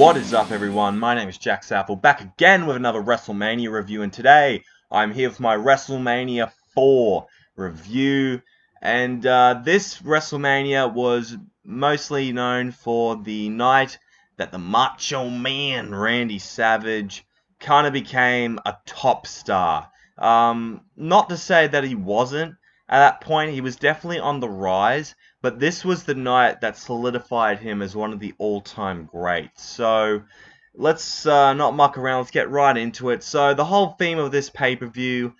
What is up, everyone? My name is Jack Sapple, back again with another WrestleMania review, and today I'm here with my WrestleMania IV review. And this WrestleMania was mostly known for the night that the Macho Man Randy Savage kind of became a top star. Not to say that he wasn't. At that point, he was definitely on the rise, but this was the night that solidified him as one of the all-time greats. So let's not muck around. Let's get right into it. So the whole theme of this pay-per-view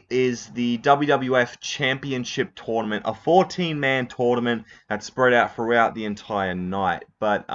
is the WWF Championship Tournament, a 14-man tournament that's spread out throughout the entire night. But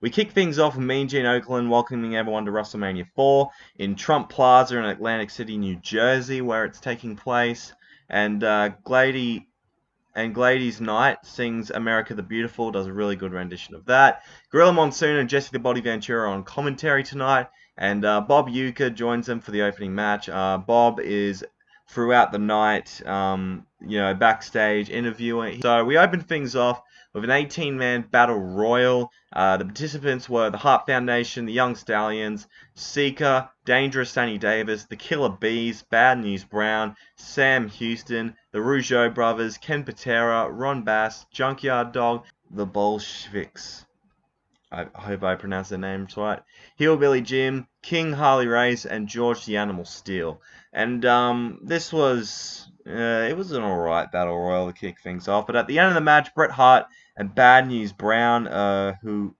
we kick things off with Mean Gene Okerlund welcoming everyone to WrestleMania IV in Trump Plaza in Atlantic City, New Jersey, where it's taking place. And Glady's Knight sings America the Beautiful, does a really good rendition of that. Gorilla Monsoon and Jesse the Body Ventura on commentary tonight, and Bob Uecker joins them for the opening match. Bob is throughout the night, backstage interviewing. So we open things off with an 18-man battle royal. The participants were the Hart Foundation, the Young Stallions, Seeker, Dangerous Danny Davis, the Killer Bees, Bad News Brown, Sam Houston, the Rougeau Brothers, Ken Patera, Ron Bass, Junkyard Dog, the Bolsheviks. I hope I pronounced their names right. Hillbilly Jim, King Harley Race, and George the Animal Steel. And this was it was an alright battle royal to kick things off. But at the end of the match, Bret Hart and Bad News Brown, who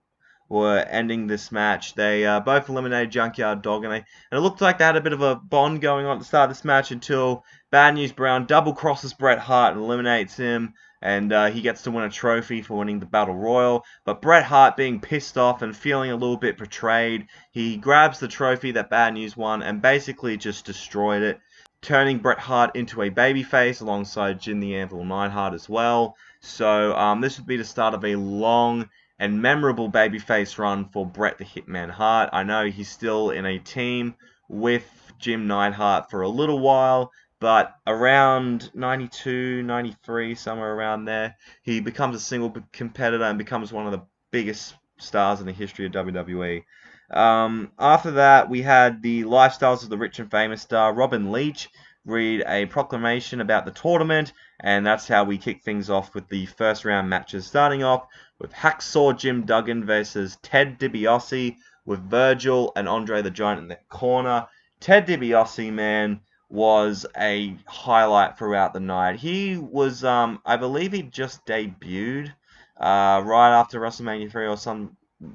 were ending this match, they both eliminated Junkyard Dog, and it looked like they had a bit of a bond going on at the start of this match until Bad News Brown double crosses Bret Hart and eliminates him. And he gets to win a trophy for winning the Battle Royal. But Bret Hart, being pissed off and feeling a little bit betrayed, he grabs the trophy that Bad News won and basically just destroyed it, turning Bret Hart into a babyface alongside Jim the Anvil Neidhart as well. So this would be the start of a long and memorable babyface run for Bret the Hitman Hart. I know he's still in a team with Jim Neidhart for a little while, but around 92, 93, somewhere around there, he becomes a single competitor and becomes one of the biggest stars in the history of WWE. After that, we had the Lifestyles of the Rich and Famous star Robin Leach read a proclamation about the tournament, and that's how we kick things off with the first round matches, starting off with Hacksaw Jim Duggan versus Ted DiBiase, with Virgil and Andre the Giant in their corner. Ted DiBiase, man, was a highlight throughout the night. He was, I believe he just debuted right after WrestleMania 3 or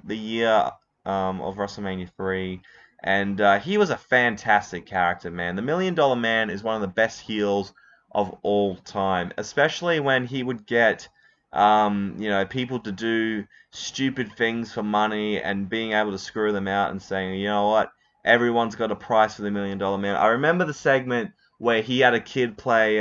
the year of WrestleMania 3. And he was a fantastic character, man. The $1 Million Man is one of the best heels of all time, especially when he would get, people to do stupid things for money and being able to screw them out and saying, you know what, everyone's got a price for the $1 Million Man. I remember the segment where he had a kid play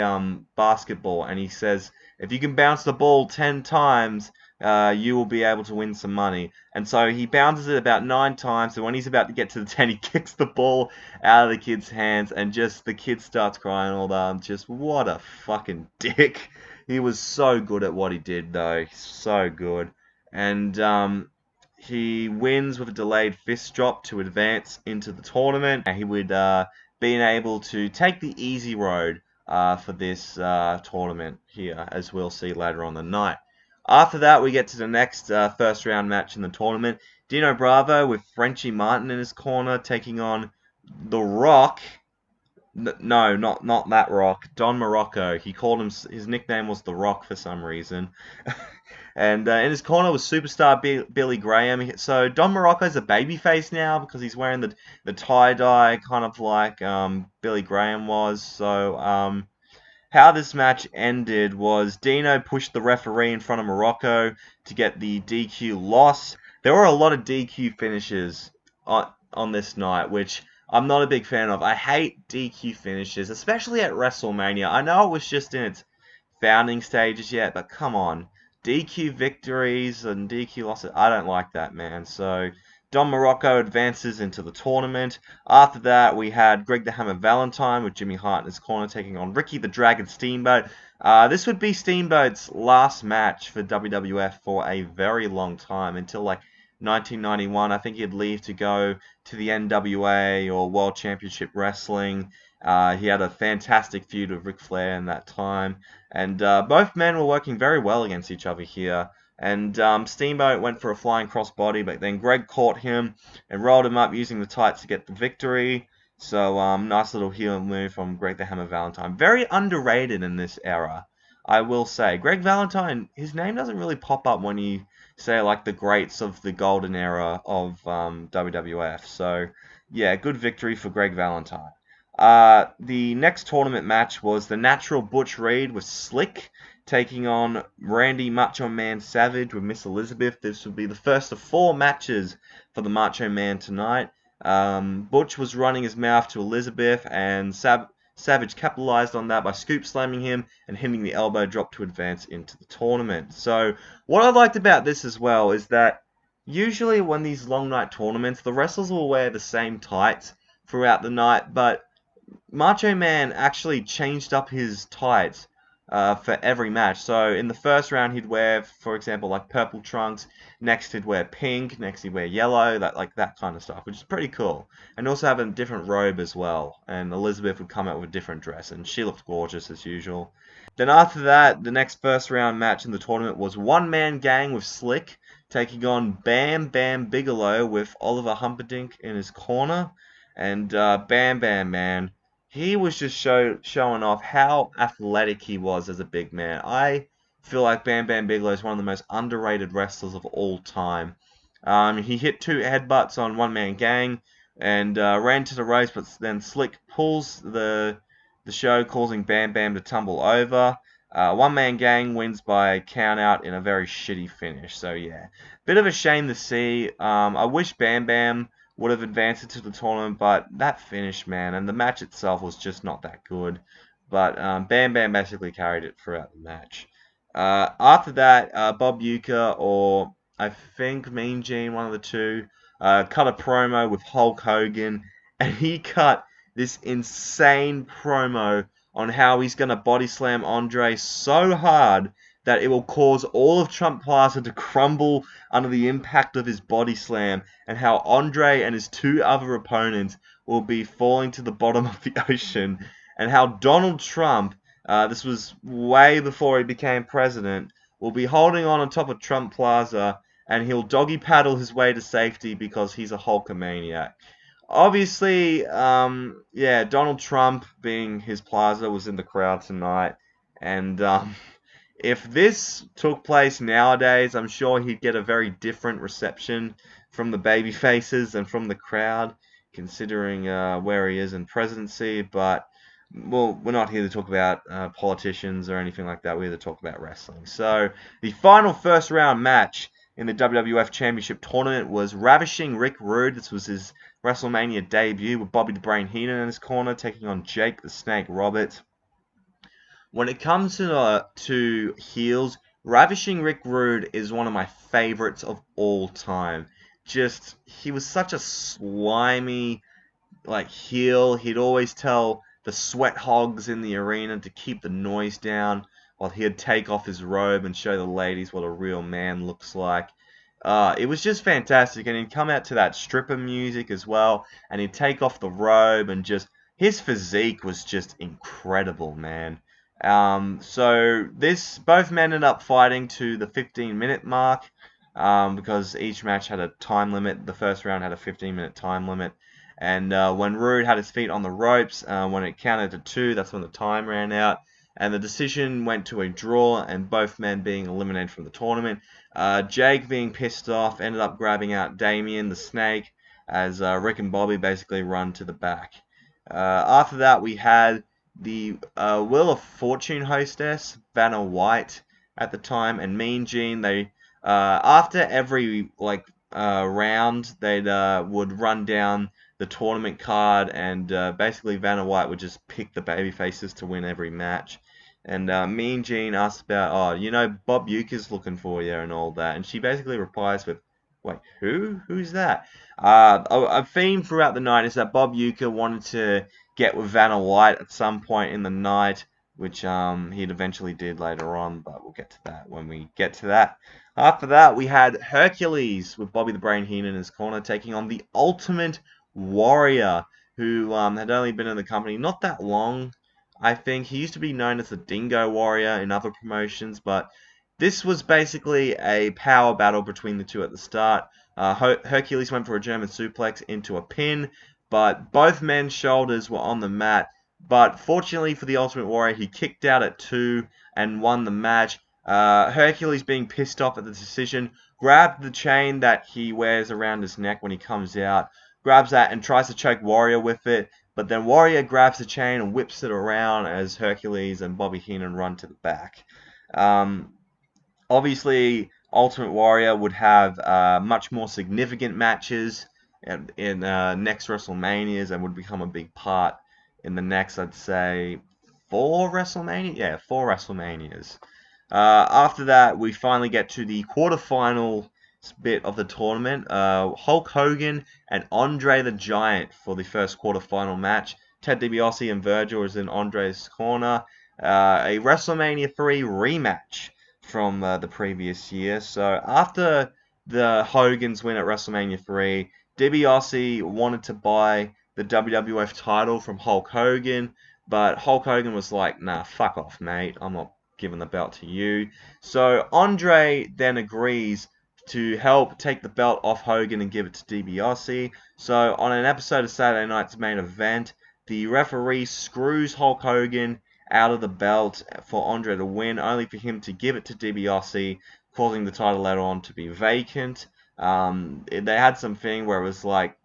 basketball, and he says, if you can bounce the ball 10 times, you will be able to win some money. And so he bounces it about 9 times, and when he's about to get to the 10, he kicks the ball out of the kid's hands, and just the kid starts crying all that. Just what a fucking dick. He was so good at what he did, though. So good. And he wins with a delayed fist drop to advance into the tournament. And he would be able to take the easy road for this tournament here, as we'll see later on the night. After that, we get to the next first round match in the tournament. Dino Bravo with Frenchy Martin in his corner, taking on The Rock. No, not that Rock. Don Muraco. He called his nickname was The Rock for some reason. And in his corner was superstar Billy Graham. So Don Muraco's a babyface now because he's wearing the tie-dye, kind of like Billy Graham was. So how this match ended was Dino pushed the referee in front of Muraco to get the DQ loss. There were a lot of DQ finishes on this night, which I'm not a big fan of. I hate DQ finishes, especially at WrestleMania. I know it was just in its founding stages yet, but come on. DQ victories and DQ losses, I don't like that, man. So Don Muraco advances into the tournament. After that, we had Greg the Hammer Valentine with Jimmy Hart in his corner taking on Ricky the Dragon Steamboat. This would be Steamboat's last match for WWF for a very long time, until like 1991. I think he'd leave to go to the NWA or World Championship Wrestling. He had a fantastic feud with Ric Flair in that time. And both men were working very well against each other here. And Steamboat went for a flying crossbody, but then Greg caught him and rolled him up using the tights to get the victory. So nice little heel move from Greg the Hammer Valentine. Very underrated in this era, I will say. Greg Valentine, his name doesn't really pop up when you say like the greats of the golden era of WWF. So yeah, good victory for Greg Valentine. The next tournament match was the Natural Butch Reed with Slick taking on Randy Macho Man Savage with Miss Elizabeth. This would be the first of 4 matches for the Macho Man tonight. Butch was running his mouth to Elizabeth, and Savage capitalized on that by scoop slamming him and hitting the elbow drop to advance into the tournament. So what I liked about this as well is that usually when these long night tournaments, the wrestlers will wear the same tights throughout the night, but Macho Man actually changed up his tights for every match. So in the first round, he'd wear, for example, like purple trunks. Next, he'd wear pink. Next, he'd wear yellow. That kind of stuff, which is pretty cool. And also have a different robe as well. And Elizabeth would come out with a different dress, and she looked gorgeous as usual. Then after that, the next first round match in the tournament was One Man Gang with Slick taking on Bam Bam Bigelow with Oliver Humperdink in his corner. And Bam Bam, man, he was just showing off how athletic he was as a big man. I feel like Bam Bam Bigelow is one of the most underrated wrestlers of all time. He hit 2 headbutts on One Man Gang and ran to the ropes, but then Slick pulls the show, causing Bam Bam to tumble over. One Man Gang wins by count out in a very shitty finish. So yeah, bit of a shame to see. I wish Bam Bam would have advanced into the tournament, but that finish, man, and the match itself was just not that good. But Bam Bam basically carried it throughout the match. After that, Bob Uecker, or I think Mean Gene, one of the two, cut a promo with Hulk Hogan, and he cut this insane promo on how he's going to body slam Andre so hard that it will cause all of Trump Plaza to crumble under the impact of his body slam, and how Andre and his 2 other opponents will be falling to the bottom of the ocean, and how Donald Trump, this was way before he became president, will be holding on top of Trump Plaza, and he'll doggy paddle his way to safety because he's a Hulkamaniac. Obviously, yeah, Donald Trump, being his Plaza, was in the crowd tonight, and if this took place nowadays, I'm sure he'd get a very different reception from the baby faces and from the crowd, considering where he is in presidency. But, well, we're not here to talk about politicians or anything like that. We're here to talk about wrestling. So, the final first round match in the WWF Championship Tournament was Ravishing Rick Rude. This was his WrestleMania debut with Bobby the Brain Heenan in his corner, taking on Jake the Snake Roberts. When it comes to heels, Ravishing Rick Rude is one of my favorites of all time. Just, he was such a slimy, like, heel. He'd always tell the sweat hogs in the arena to keep the noise down, while he'd take off his robe and show the ladies what a real man looks like. It was just fantastic, and he'd come out to that stripper music as well, and he'd take off the robe, and just, his physique was just incredible, man. So both men ended up fighting to the 15-minute mark, because each match had a time limit. The first round had a 15-minute time limit. And when Rude had his feet on the ropes, when it counted to 2, that's when the time ran out. And the decision went to a draw, and both men being eliminated from the tournament. Jake, being pissed off, ended up grabbing out Damien the Snake, as Rick and Bobby basically run to the back. After that, we had the Wheel of Fortune hostess, Vanna White, at the time, and Mean Gene. They after every round, they would run down the tournament card, and basically Vanna White would just pick the baby faces to win every match. And Mean Gene asked about, Bob Uecker's looking for you and all that, and she basically replies with, "Wait, who? Who's that?" A theme throughout the night is that Bob Uecker wanted to get with Vanna White at some point in the night, which he'd eventually did later on, but we'll get to that when we get to that. After that, we had Hercules with Bobby the Brain Heenan in his corner taking on the Ultimate Warrior, who had only been in the company not that long. I think he used to be known as the Dingo Warrior in other promotions, but this was basically a power battle between the two at the start. Hercules went for a German suplex into a pin, but both men's shoulders were on the mat. But fortunately for the Ultimate Warrior, he kicked out at 2 and won the match. Hercules, being pissed off at the decision, grabbed the chain that he wears around his neck when he comes out, grabs that and tries to choke Warrior with it. But then Warrior grabs the chain and whips it around as Hercules and Bobby Heenan run to the back. Obviously, Ultimate Warrior would have much more significant matches in next WrestleManias and would become a big part in the next, I'd say, 4 WrestleMania? Yeah, 4 WrestleManias. After that, we finally get to the quarterfinal bit of the tournament. Hulk Hogan and Andre the Giant for the first quarterfinal match. Ted DiBiase and Virgil is in Andre's corner. A WrestleMania 3 rematch from the previous year. So after the Hogan's win at WrestleMania 3, DiBiase wanted to buy the WWF title from Hulk Hogan, but Hulk Hogan was like, nah, fuck off, mate. I'm not giving the belt to you. So Andre then agrees to help take the belt off Hogan and give it to DiBiase. So on an episode of Saturday Night's Main Event, the referee screws Hulk Hogan out of the belt for Andre to win, only for him to give it to DiBiase, causing the title later on to be vacant. They had something where it was like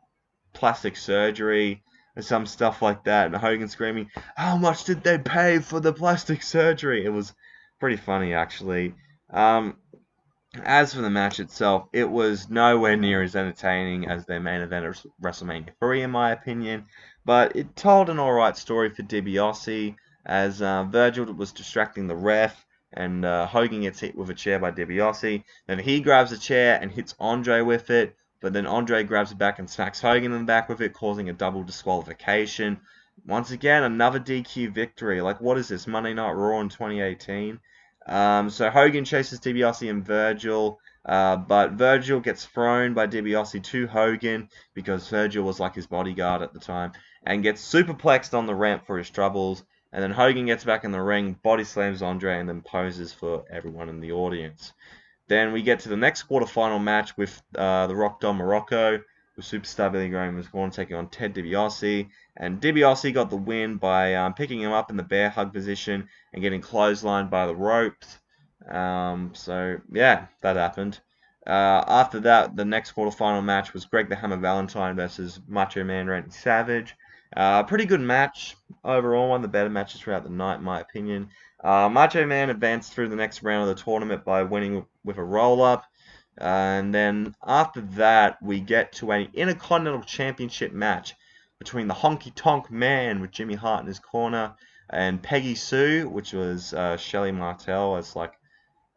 plastic surgery and some stuff like that, and Hogan screaming, "How much did they pay for the plastic surgery?" It was pretty funny, actually. As for the match itself, it was nowhere near as entertaining as their main event of WrestleMania 3, in my opinion, but it told an alright story for DiBiase, as Virgil was distracting the ref, and Hogan gets hit with a chair by DiBiase. Then he grabs a chair and hits Andre with it, but then Andre grabs it back and smacks Hogan in the back with it, causing a double disqualification. Once again, another DQ victory. Like, what is this, Monday Night Raw in 2018? So Hogan chases DiBiase and Virgil, but Virgil gets thrown by DiBiase to Hogan because Virgil was like his bodyguard at the time, and gets superplexed on the ramp for his troubles. And then Hogan gets back in the ring, body slams Andre, and then poses for everyone in the audience. Then we get to the next quarterfinal match with The Rock Don Muraco, with Superstar Billy Graham was going taking on Ted DiBiase. And DiBiase got the win by picking him up in the bear hug position and getting clotheslined by the ropes. So, yeah, that happened. After that, the next quarterfinal match was Greg the Hammer Valentine versus Macho Man Randy Savage. Pretty good match overall, one of the better matches throughout the night, in my opinion. Macho Man advanced through the next round of the tournament by winning with a roll-up. And then after that, we get to an Intercontinental Championship match between the Honky Tonk Man with Jimmy Hart in his corner and Peggy Sue, which was Shelly Martel, as like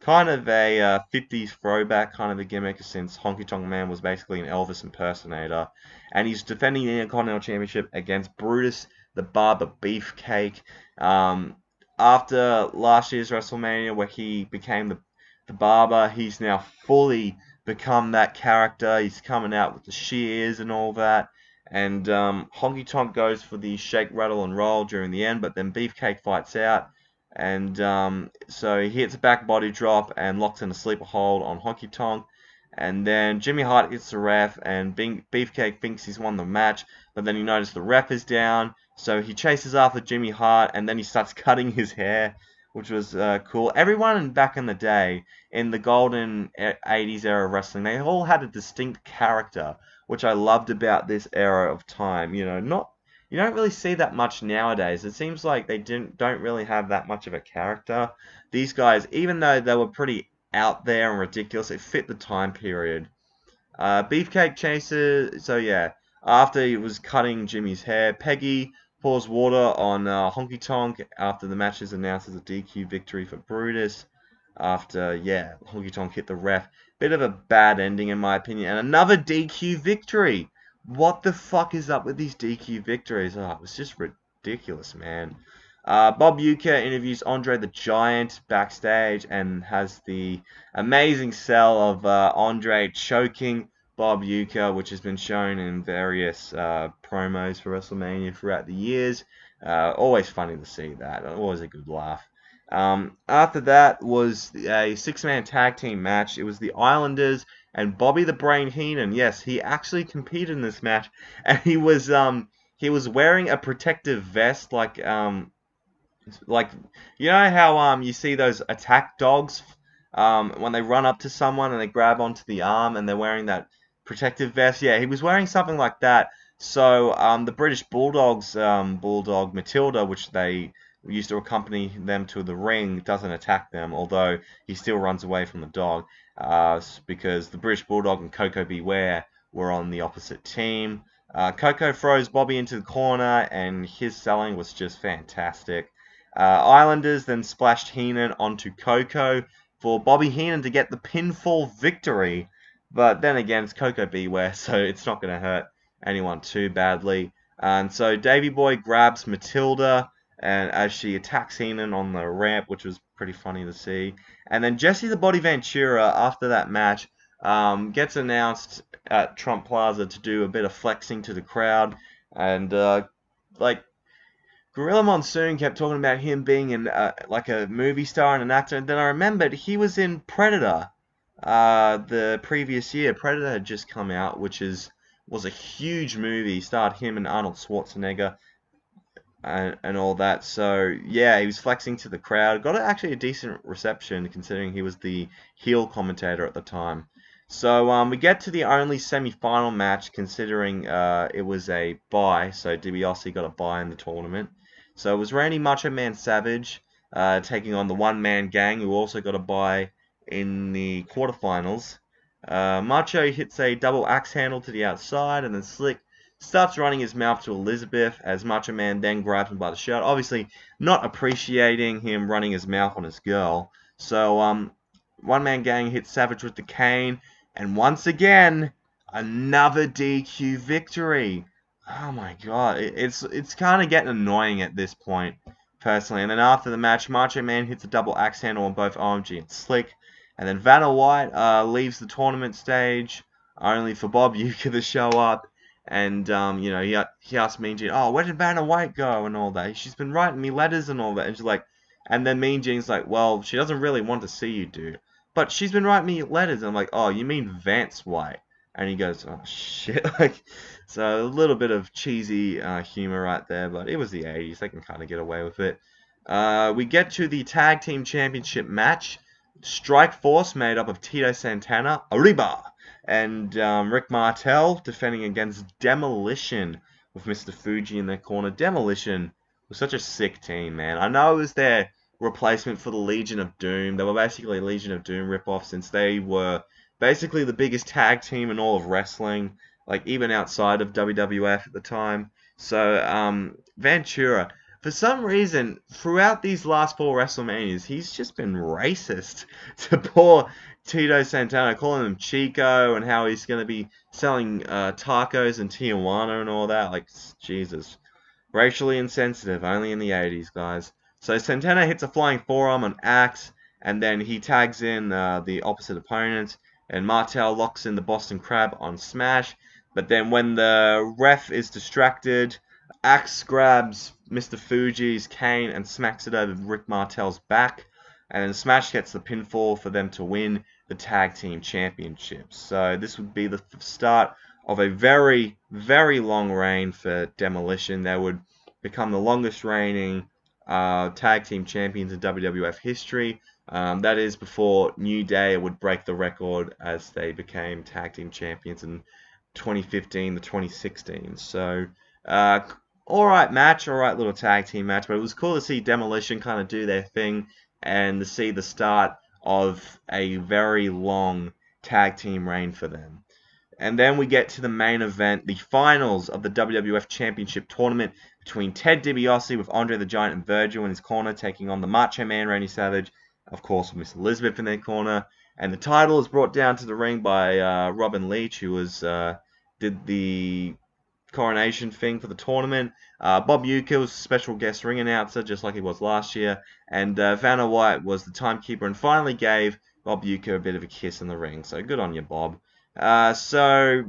kind of a 50s throwback kind of a gimmick, since Honky Tonk Man was basically an Elvis impersonator. And he's defending the Intercontinental Championship against Brutus the Barber Beefcake. After last year's WrestleMania, where he became the Barber, he's now fully become that character. He's coming out with the shears and all that. And Honky Tonk goes for the shake, rattle, and roll during the end, but then Beefcake fights out. And so he hits a back body drop and locks in a sleeper hold on Honky Tonk. And then Jimmy Hart hits the ref, and Beefcake thinks he's won the match, but then he notices the ref is down. So he chases after Jimmy Hart, and then he starts cutting his hair, which was cool. Everyone back in the day, in the golden 80s era of wrestling, they all had a distinct character, which I loved about this era of time. You don't really see that much nowadays. It seems like they don't really have that much of a character. These guys, even though they were pretty out there and ridiculous, it fit the time period. Beefcake chases. So yeah, after he was cutting Jimmy's hair, Peggy pours water on Honky Tonk after the match is announced as a DQ victory for Brutus. After, yeah, Honky Tonk hit the ref. Bit of a bad ending in my opinion. And another DQ victory. What the fuck is up with these DQ victories? Oh, it was just ridiculous, man. Bob Uecker interviews Andre the Giant backstage and has the amazing sell of Andre choking Bob Uecker, which has been shown in various promos for WrestleMania throughout the years. Always funny to see that. Always a good laugh. After that was a six-man tag team match. It was the Islanders and Bobby the Brain Heenan. Yes, he actually competed in this match, and he was wearing a protective vest like you know how you see those attack dogs when they run up to someone and they grab onto the arm and they're wearing that protective vest. Yeah, he was wearing something like that. So the British Bulldogs, Bulldog Matilda, which they used to accompany them to the ring, doesn't attack them, although he still runs away from the dog because the British Bulldog and Coco Beware were on the opposite team. Coco throws Bobby into the corner, and his selling was just fantastic. Islanders then splashed Heenan onto Coco for Bobby Heenan to get the pinfall victory. But then again, it's Coco Beware, so it's not going to hurt anyone too badly. And so Davey Boy grabs Matilda and as she attacks Heenan on the ramp, which was pretty funny to see. And then Jesse the Body Ventura, after that match, gets announced at Trump Plaza to do a bit of flexing to the crowd. And like Gorilla Monsoon kept talking about him being in like a movie star and an actor, and then I remembered he was in Predator the previous year. Predator had just come out, which was a huge movie. Starred him and Arnold Schwarzenegger and all that. So yeah, he was flexing to the crowd. Got actually a decent reception considering he was the heel commentator at the time. So we get to the only semi-final match, considering it was a bye. So DiBiase got a bye in the tournament. So it was Randy Macho Man Savage taking on the One Man Gang, who also got a bye in the quarterfinals. Macho hits a double axe handle to the outside, and then Slick starts running his mouth to Elizabeth as Macho Man then grabs him by the shirt, obviously not appreciating him running his mouth on his girl. So One Man Gang hits Savage with the cane, and once again, another DQ victory. Oh my god, it's kind of getting annoying at this point, personally. And then after the match, Macho Man hits a double axe handle on both OMG and Slick. And then Vanna White leaves the tournament stage, only for Bob Uecker to show up. And, he asked Mean Gene, oh, where did Vanna White go and all that? She's been writing me letters and all that. And she's like, and then Mean Gene's like, well, she doesn't really want to see you, dude. But she's been writing me letters. And I'm like, oh, you mean Vance White? And he goes, oh, shit. So a little bit of cheesy humor right there. But it was the 80s. They can kind of get away with it. We get to the Tag Team Championship match. Strike Force made up of Tito Santana, Arriba, and Rick Martel defending against Demolition with Mr. Fuji in their corner. Demolition was such a sick team, man. I know it was their replacement for the Legion of Doom. They were basically a Legion of Doom ripoff since they were basically the biggest tag team in all of wrestling, like even outside of WWF at the time. So Ventura, for some reason, throughout these last four WrestleManias, he's just been racist to poor Tito Santana, calling him Chico and how he's going to be selling tacos in Tijuana and all that. Like, Jesus. Racially insensitive, only in the 80s, guys. So Santana hits a flying forearm on Axe, and then he tags in the opposite opponent, and Martel locks in the Boston Crab on Smash. But then when the ref is distracted, Axe grabs Mr. Fuji's cane and smacks it over Rick Martel's back. And then Smash gets the pinfall for them to win the Tag Team Championships. So this would be the start of a very, very long reign for Demolition. They would become the longest reigning Tag Team Champions in WWF history. That is before New Day would break the record as they became Tag Team Champions in 2015 to 2016. So, alright match, alright little tag team match, but it was cool to see Demolition kind of do their thing and to see the start of a very long tag team reign for them. And then we get to the main event, the finals of the WWF Championship Tournament between Ted DiBiase with Andre the Giant and Virgil in his corner, taking on the Macho Man Randy Savage, of course with Miss Elizabeth in their corner. And the title is brought down to the ring by Robin Leach, who did the coronation thing for the tournament. Bob Uecker was a special guest ring announcer, just like he was last year. And Vanna White was the timekeeper and finally gave Bob Uecker a bit of a kiss in the ring. So good on you, Bob. So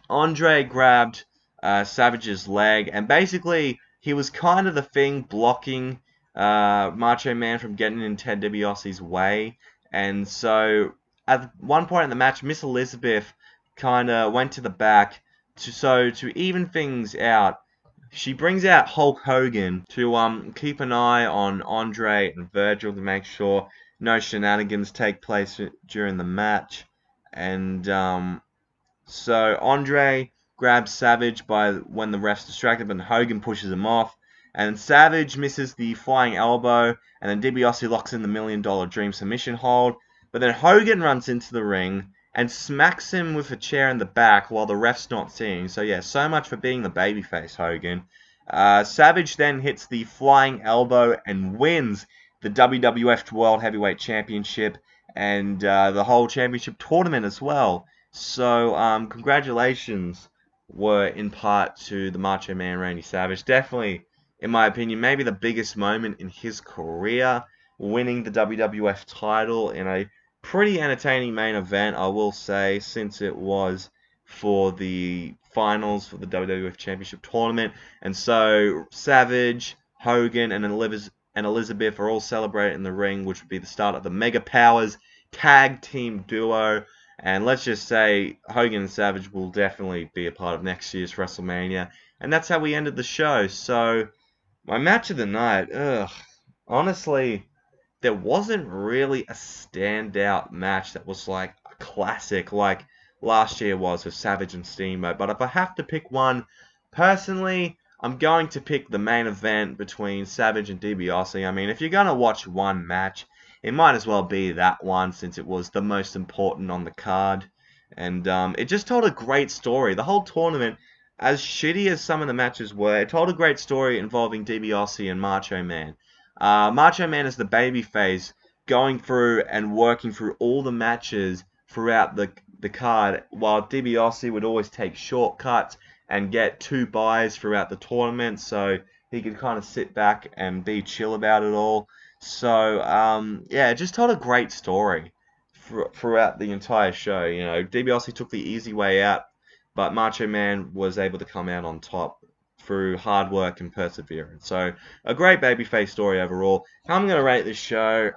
Andre grabbed Savage's leg, and basically he was kind of the thing blocking Macho Man from getting in Ted DiBiase's way. And so at one point in the match, Miss Elizabeth kind of went to the back to even things out. She brings out Hulk Hogan to keep an eye on Andre and Virgil to make sure no shenanigans take place during the match. And so Andre grabs Savage when the ref's distracted, but Hogan pushes him off. And Savage misses the flying elbow, and then DiBiase locks in the $1 Million Dream submission hold. But then Hogan runs into the ring and smacks him with a chair in the back while the ref's not seeing. So yeah, so much for being the babyface, Hogan. Savage then hits the flying elbow and wins the WWF World Heavyweight Championship and the whole championship tournament as well. So, congratulations were in part to the Macho Man Randy Savage. Definitely, in my opinion, maybe the biggest moment in his career, winning the WWF title in a pretty entertaining main event, I will say, since it was for the finals for the WWF Championship tournament. And so, Savage, Hogan, and Elizabeth are all celebrating in the ring, which would be the start of the Mega Powers tag team duo. And let's just say Hogan and Savage will definitely be a part of next year's WrestleMania. And that's how we ended the show. So, my match of the night, honestly, there wasn't really a standout match that was like a classic like last year was with Savage and Steamboat. But if I have to pick one, personally, I'm going to pick the main event between Savage and DiBiase. I mean, if you're going to watch one match, it might as well be that one since it was the most important on the card. And it just told a great story. The whole tournament, as shitty as some of the matches were, it told a great story involving DiBiase and Macho Man. Macho Man is the babyface going through and working through all the matches throughout the card, while DiBiase would always take shortcuts and get 2 buys throughout the tournament, so he could kind of sit back and be chill about it all. So, yeah, it just told a great story throughout the entire show. You know, DiBiase took the easy way out, but Macho Man was able to come out on top through hard work and perseverance. So, a great babyface story overall. How I'm going to rate this show?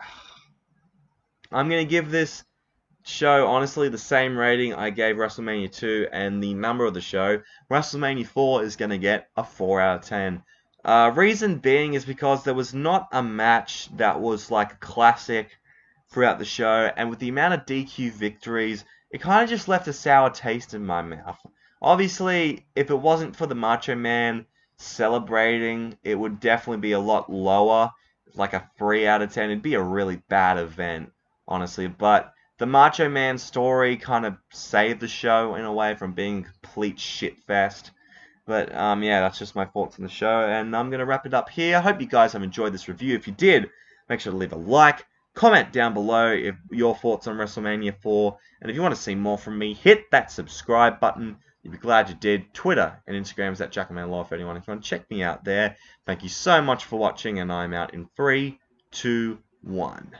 I'm going to give this show, honestly, the same rating I gave WrestleMania 2 and the number of the show. WrestleMania 4 is going to get a 4 out of 10. Reason being is because there was not a match that was like a classic throughout the show, and with the amount of DQ victories, it kind of just left a sour taste in my mouth. Obviously, if it wasn't for the Macho Man celebrating, it would definitely be a lot lower, like a 3 out of 10. It'd be a really bad event, honestly, but the Macho Man story kind of saved the show in a way from being a complete shitfest. But yeah, that's just my thoughts on the show, and I'm going to wrap it up here. I hope you guys have enjoyed this review. If you did, make sure to leave a like, comment down below if your thoughts on WrestleMania 4, and if you want to see more from me, hit that subscribe button. You'll be glad you did. Twitter and Instagram is at JackmanLaw for anyone if you want to check me out there. Thank you so much for watching, and I'm out in 3, 2, 1.